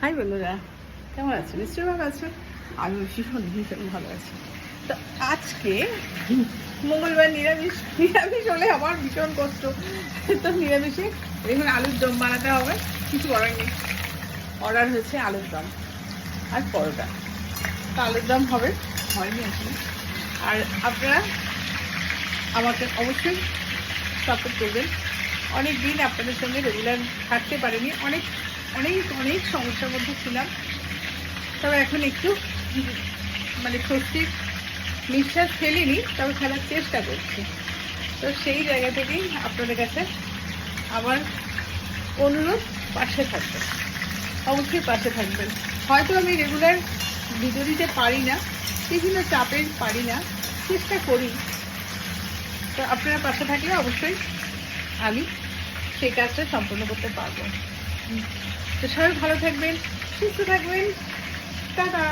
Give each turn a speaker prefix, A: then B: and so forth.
A: High বন্ধুরা, কেমন আছো? নিশ্চয়ই ভালো আছো। আমি ভীষণ ভীষণ ভালো আছি। তো আজকে মঙ্গলবার নিরামিষ নিরামিষ হলে আমার ভীষণ কষ্ট। তো নিরামিষে দেখুন আলুর দম বানাতে হবে, কিছু করার নেই। অর্ডার হয়েছে আলুর দম আর পরোটা। তো আলুর দম হবে, হয়নি আসলে। আর আপনারা আমাকে অবশ্যই সাপোর্ট করবেন। অনেক দিন আপনাদের সঙ্গে রেগুলার থাকতে পারিনি, অনেক অনেক অনেক সমস্যার মধ্যে ছিলাম। তবে এখন একটু মানে স্বস্তির নিঃশ্বাস ফেলিনি, তবে ফেলার চেষ্টা করছি। তো সেই জায়গা থেকেই আপনাদের কাছে আমার অনুরোধ, পাশে থাকবেন, অবশ্যই পাশে থাকবেন। হয়তো আমি রেগুলার ভিডিও দিতে পারি না, বিভিন্ন চাপে পারি না, চেষ্টা করি। তো আপনারা পাশে থাকলে অবশ্যই আমি সেই কাজটা সম্পূর্ণ করতে পারবো। তো সবাই ভালো থাকবেন, সুস্থ থাকবেন। টাটা।